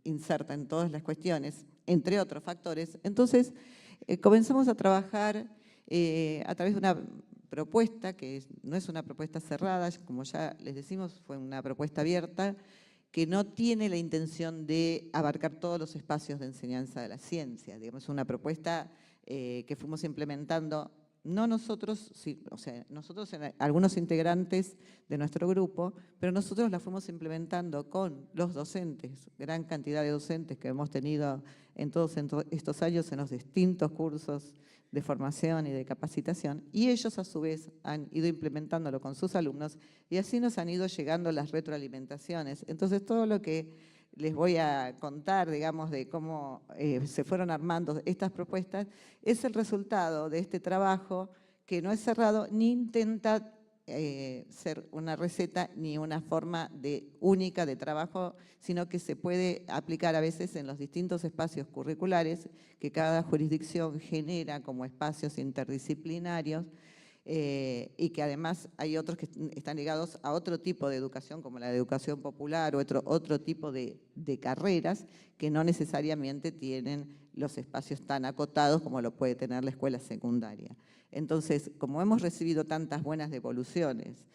inserta en todas las cuestiones, entre otros factores. Entonces, comenzamos a trabajar a través de una propuesta que no es una propuesta cerrada, como ya les decimos, fue una propuesta abierta, que no tiene la intención de abarcar todos los espacios de enseñanza de la ciencia. Digamos, es una propuesta que fuimos implementando, no nosotros, sí, o sea, nosotros algunos integrantes de nuestro grupo, pero nosotros la fuimos implementando con los docentes, gran cantidad de docentes que hemos tenido en todos estos años en los distintos cursos de formación y de capacitación, y ellos a su vez han ido implementándolo con sus alumnos y así nos han ido llegando las retroalimentaciones. Entonces todo lo que les voy a contar, digamos, de cómo se fueron armando estas propuestas, es el resultado de este trabajo que no es cerrado ni intenta ser una receta ni una forma única de trabajo, sino que se puede aplicar a veces en los distintos espacios curriculares que cada jurisdicción genera como espacios interdisciplinarios y que además hay otros que están ligados a otro tipo de educación, como la de educación popular o otro tipo de carreras que no necesariamente tienen los espacios tan acotados como lo puede tener la escuela secundaria. Entonces, como hemos recibido tantas buenas devoluciones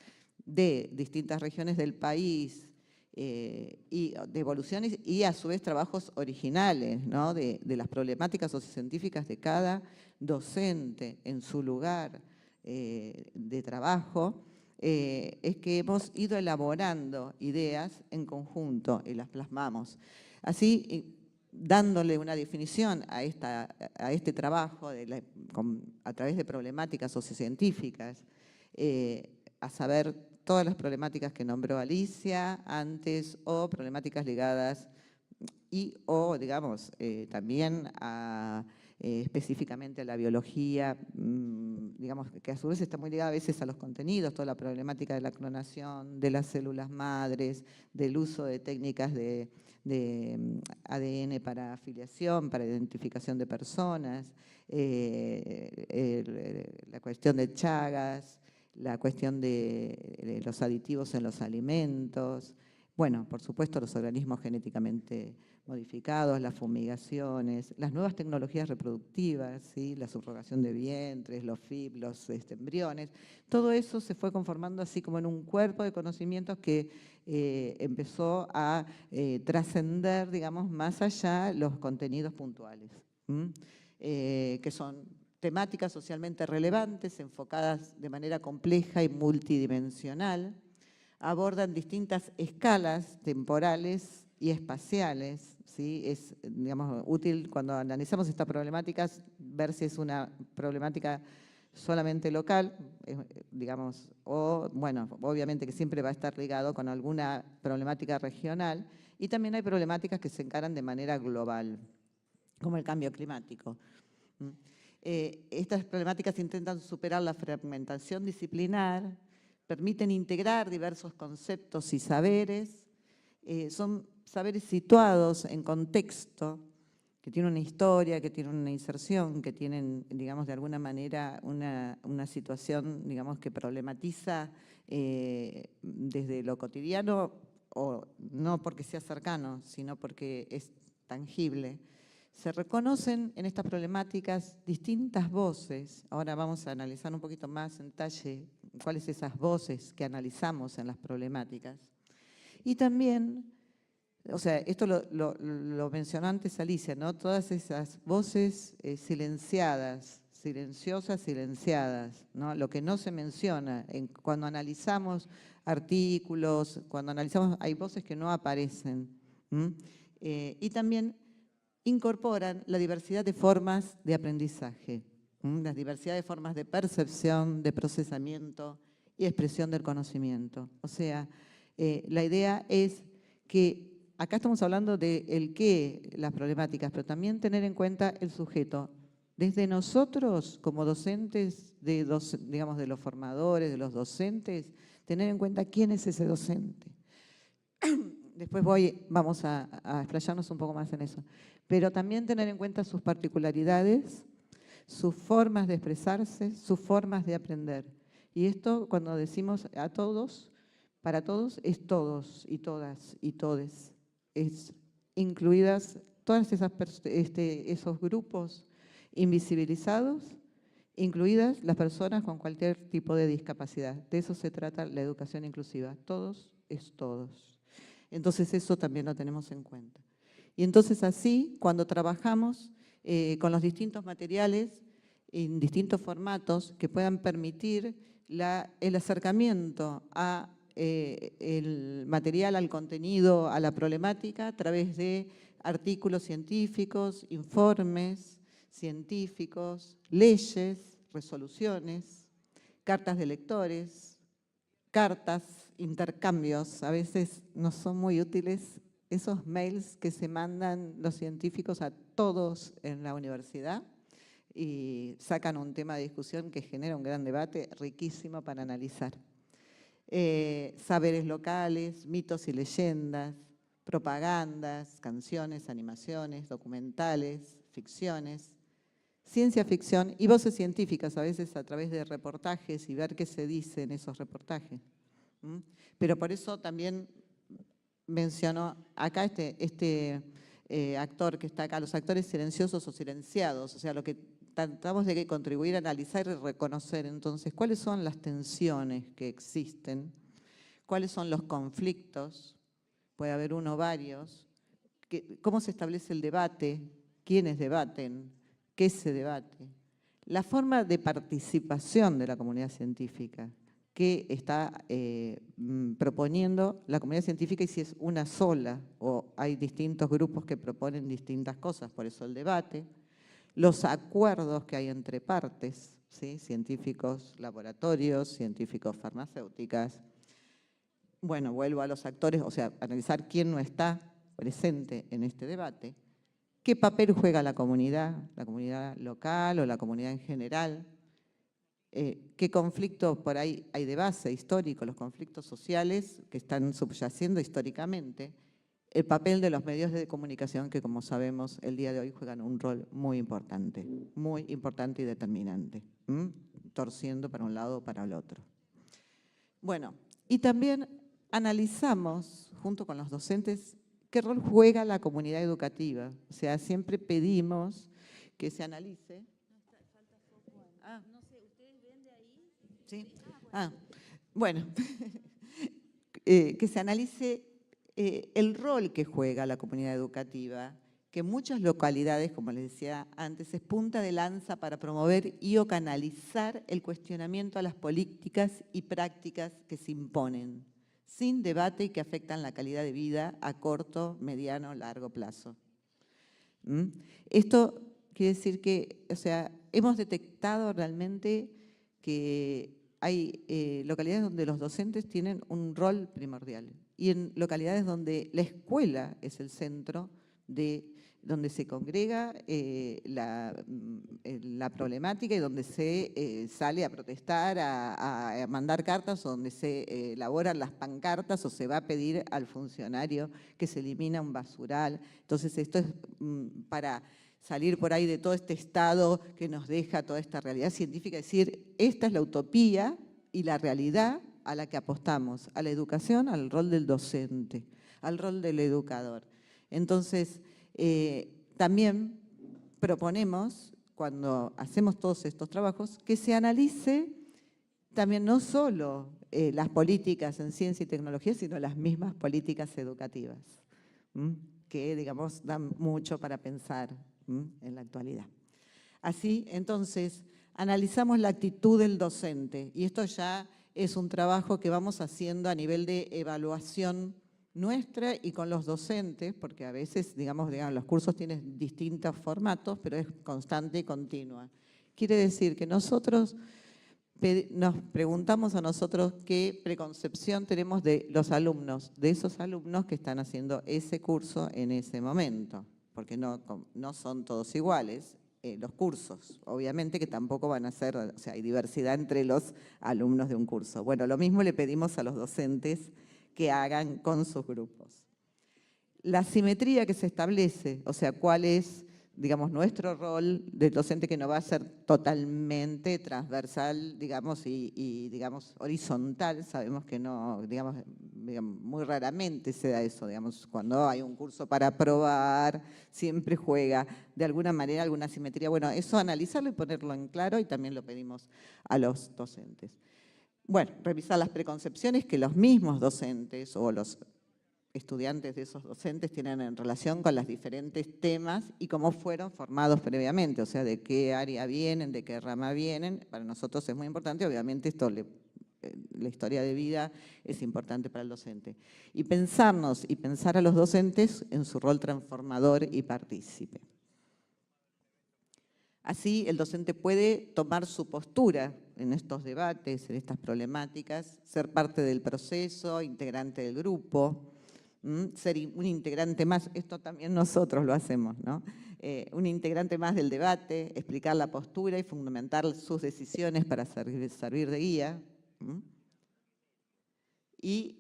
de distintas regiones del país, y devoluciones y a su vez trabajos originales, ¿no? de las problemáticas sociocientíficas de cada docente en su lugar de trabajo, es que hemos ido elaborando ideas en conjunto y las plasmamos. Así, dándole una definición a este trabajo a través de problemáticas sociocientíficas, a saber todas las problemáticas que nombró Alicia antes o problemáticas ligadas o digamos, también específicamente a la biología, digamos, que a su vez está muy ligada a veces a los contenidos, toda la problemática de la clonación, de las células madres, del uso de técnicas de ADN para afiliación, para identificación de personas, la cuestión de Chagas, la cuestión de los aditivos en los alimentos, bueno, por supuesto los organismos genéticamente modificados, las fumigaciones, las nuevas tecnologías reproductivas, ¿sí? La subrogación de vientres, los FIV, los embriones, todo eso se fue conformando así como en un cuerpo de conocimientos que empezó a trascender, digamos, más allá los contenidos puntuales, que son temáticas socialmente relevantes, enfocadas de manera compleja y multidimensional, abordan distintas escalas temporales y espaciales, ¿sí? Es, digamos, útil cuando analizamos estas problemáticas ver si es una problemática solamente local, digamos, o, bueno, obviamente que siempre va a estar ligado con alguna problemática regional, y también hay problemáticas que se encaran de manera global, como el cambio climático. Estas problemáticas intentan superar la fragmentación disciplinar, permiten integrar diversos conceptos y saberes, son saberes situados en contexto que tienen una historia, que tienen una inserción, que tienen, digamos, de alguna manera una situación, digamos, que problematiza desde lo cotidiano, o no porque sea cercano, sino porque es tangible. Se reconocen en estas problemáticas distintas voces. Ahora vamos a analizar un poquito más en detalle cuáles esas voces que analizamos en las problemáticas. Y también, o sea, esto lo mencionó antes Alicia, ¿no? Todas esas voces silenciadas, silenciosas, silenciadas, ¿no? Lo que no se menciona cuando analizamos artículos, cuando analizamos, hay voces que no aparecen. Y también incorporan la diversidad de formas de aprendizaje, la diversidad de formas de percepción, de procesamiento y expresión del conocimiento. O sea, la idea es que acá estamos hablando del qué, las problemáticas, pero también tener en cuenta el sujeto. Desde nosotros, como docentes, digamos, de los formadores, de los docentes, tener en cuenta quién es ese docente. Después vamos a explayarnos un poco más en eso. Pero también tener en cuenta sus particularidades, sus formas de expresarse, sus formas de aprender. Y esto, cuando decimos a todos, para todos, es todos y todas y todes. Es incluidas todas esos grupos invisibilizados, incluidas las personas con cualquier tipo de discapacidad. De eso se trata la educación inclusiva. Todos es todos. Entonces eso también lo tenemos en cuenta. Y entonces así, cuando trabajamos con los distintos materiales, en distintos formatos que puedan permitir el acercamiento a el material, al contenido, a la problemática, a través de artículos científicos, informes científicos, leyes, resoluciones, cartas de lectores, cartas, intercambios. A veces no son muy útiles esos mails que se mandan los científicos a todos en la universidad y sacan un tema de discusión que genera un gran debate riquísimo para analizar. Saberes locales, mitos y leyendas, propagandas, canciones, animaciones, documentales, ficciones, ciencia ficción y voces científicas, a veces a través de reportajes y ver qué se dice en esos reportajes. Pero por eso también menciono acá este actor que está acá, los actores silenciosos o silenciados, o sea, lo que tratamos de contribuir a analizar y reconocer entonces cuáles son las tensiones que existen, cuáles son los conflictos, puede haber uno o varios, cómo se establece el debate, quiénes debaten, qué se debate, la forma de participación de la comunidad científica que está proponiendo la comunidad científica y si es una sola o hay distintos grupos que proponen distintas cosas, por eso el debate, los acuerdos que hay entre partes, ¿sí? Científicos, laboratorios, científicos, farmacéuticas. Bueno, vuelvo a los actores, o sea, analizar quién no está presente en este debate, qué papel juega la comunidad local o la comunidad en general, qué conflicto por ahí hay de base histórico, los conflictos sociales que están subyaciendo históricamente, el papel de los medios de comunicación que, como sabemos, el día de hoy juegan un rol muy importante y determinante, torciendo para un lado o para el otro. Bueno, y también analizamos, junto con los docentes, qué rol juega la comunidad educativa. O sea, siempre pedimos que se analice. No sé, ¿ustedes ven de ahí? Sí. Bueno, que se analice el rol que juega la comunidad educativa, que en muchas localidades, como les decía antes, es punta de lanza para promover y o canalizar el cuestionamiento a las políticas y prácticas que se imponen, sin debate y que afectan la calidad de vida a corto, mediano, largo plazo. Esto quiere decir que, o sea, hemos detectado realmente que hay localidades donde los docentes tienen un rol primordial y en localidades donde la escuela es el centro de donde se congrega la problemática y donde se sale a protestar, a mandar cartas, o donde se elaboran las pancartas o se va a pedir al funcionario que se elimine un basural. Entonces esto es para salir por ahí de todo este estado que nos deja toda esta realidad científica, es decir, esta es la utopía y la realidad a la que apostamos, a la educación, al rol del docente, al rol del educador. Entonces, también proponemos, cuando hacemos todos estos trabajos, que se analice también no solo las políticas en ciencia y tecnología, sino las mismas políticas educativas, que, digamos, dan mucho para pensar en la actualidad. Así, entonces, analizamos la actitud del docente, y esto ya es un trabajo que vamos haciendo a nivel de evaluación nuestra y con los docentes, porque a veces, digamos, los cursos tienen distintos formatos, pero es constante y continua. Quiere decir que nosotros nos preguntamos a nosotros qué preconcepción tenemos de los alumnos, de esos alumnos que están haciendo ese curso en ese momento, porque no son todos iguales los cursos, obviamente que tampoco van a ser, o sea, hay diversidad entre los alumnos de un curso. Bueno, lo mismo le pedimos a los docentes que hagan con sus grupos. La simetría que se establece, o sea, cuál es, digamos, nuestro rol del docente, que no va a ser totalmente transversal, digamos, y digamos, horizontal. Sabemos que no, digamos, muy raramente se da eso, digamos, cuando hay un curso para probar, siempre juega de alguna manera alguna simetría. Bueno, eso analizarlo y ponerlo en claro, y también lo pedimos a los docentes. Bueno, revisar las preconcepciones que los mismos docentes o los estudiantes de esos docentes tienen en relación con los diferentes temas y cómo fueron formados previamente, o sea, de qué área vienen, de qué rama vienen. Para nosotros es muy importante, obviamente esto la historia de vida es importante para el docente. Y pensarnos y pensar a los docentes en su rol transformador y partícipe. Así, el docente puede tomar su postura en estos debates, en estas problemáticas, ser parte del proceso, integrante del grupo, ser un integrante más, esto también nosotros lo hacemos, ¿no? Un integrante más del debate, explicar la postura y fundamentar sus decisiones para servir de guía. Y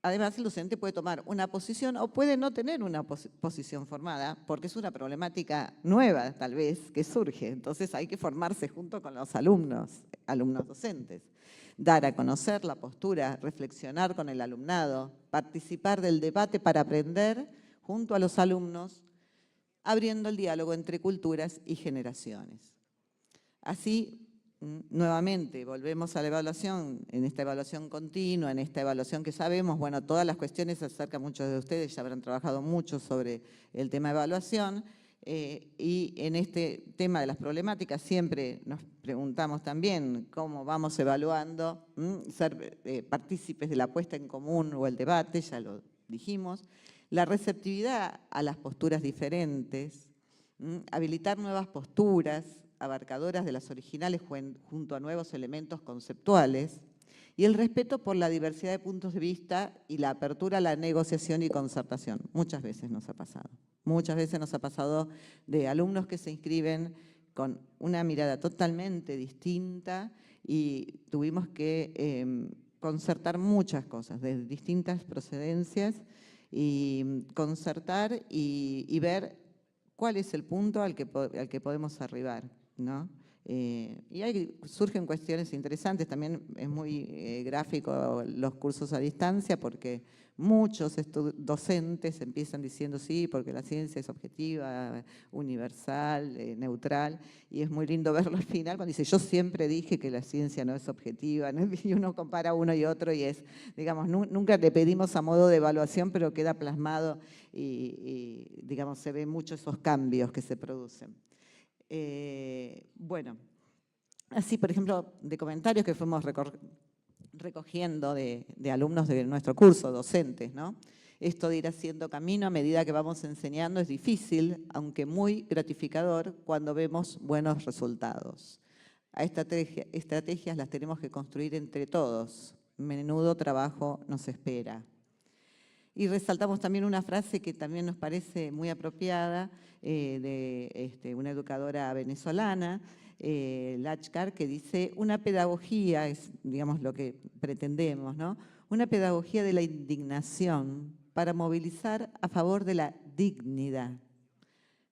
además, el docente puede tomar una posición o puede no tener una posición formada, porque es una problemática nueva, tal vez, que surge. Entonces hay que formarse junto con los alumnos docentes. Dar a conocer la postura, reflexionar con el alumnado, participar del debate para aprender junto a los alumnos, abriendo el diálogo entre culturas y generaciones. Así, nuevamente, volvemos a la evaluación, en esta evaluación continua, en esta evaluación que sabemos, bueno, todas las cuestiones acerca, muchos de ustedes ya habrán trabajado mucho sobre el tema de evaluación, y en este tema de las problemáticas siempre nos preguntamos también cómo vamos evaluando, ser partícipes de la puesta en común o el debate, ya lo dijimos, la receptividad a las posturas diferentes, habilitar nuevas posturas, abarcadoras de las originales junto a nuevos elementos conceptuales, y el respeto por la diversidad de puntos de vista y la apertura a la negociación y concertación. Muchas veces nos ha pasado de alumnos que se inscriben con una mirada totalmente distinta y tuvimos que concertar muchas cosas de distintas procedencias y concertar y ver cuál es el punto al que podemos arribar, ¿no? Y ahí surgen cuestiones interesantes, también es muy gráfico los cursos a distancia porque muchos docentes empiezan diciendo sí, porque la ciencia es objetiva, universal, neutral, y es muy lindo verlo al final cuando dice yo siempre dije que la ciencia no es objetiva, ¿no? Y uno compara uno y otro y es, digamos, nunca le pedimos a modo de evaluación, pero queda plasmado y digamos, se ven mucho esos cambios que se producen. Bueno, así por ejemplo, de comentarios que fuimos recogiendo de alumnos de nuestro curso, docentes, ¿no? Esto de ir haciendo camino a medida que vamos enseñando es difícil, aunque muy gratificador cuando vemos buenos resultados. A estrategias las tenemos que construir entre todos. Menudo trabajo nos espera. Y resaltamos también una frase que también nos parece muy apropiada de una educadora venezolana, Lachkar, que dice: una pedagogía, es digamos lo que pretendemos, ¿no? Una pedagogía de la indignación para movilizar a favor de la dignidad,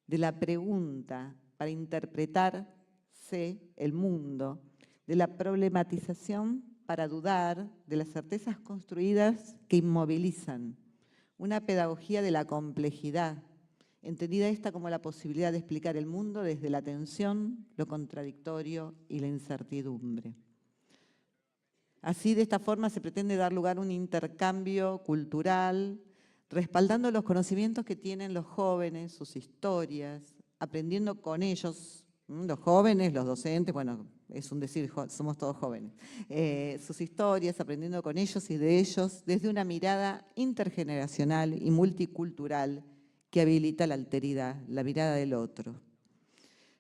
de la pregunta, para interpretarse el mundo, de la problematización para dudar, de las certezas construidas que inmovilizan. Una pedagogía de la complejidad, entendida esta como la posibilidad de explicar el mundo desde la tensión, lo contradictorio y la incertidumbre. Así, de esta forma, se pretende dar lugar a un intercambio cultural, respaldando los conocimientos que tienen los jóvenes, sus historias, aprendiendo con ellos, los jóvenes, los docentes, bueno, es un decir, somos todos jóvenes, sus historias, aprendiendo con ellos y de ellos desde una mirada intergeneracional y multicultural que habilita la alteridad, la mirada del otro.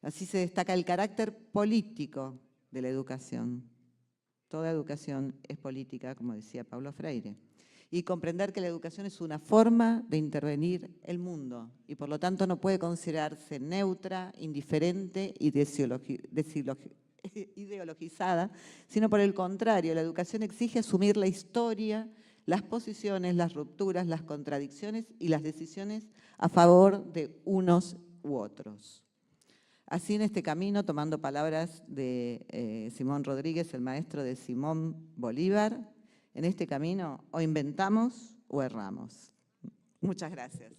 Así se destaca el carácter político de la educación. Toda educación es política, como decía Paulo Freire. Y comprender que la educación es una forma de intervenir el mundo y por lo tanto no puede considerarse neutra, indiferente y ideologizada, sino por el contrario, la educación exige asumir la historia, las posiciones, las rupturas, las contradicciones y las decisiones a favor de unos u otros. Así, en este camino, tomando palabras de Simón Rodríguez, el maestro de Simón Bolívar, en este camino o inventamos o erramos. Muchas gracias.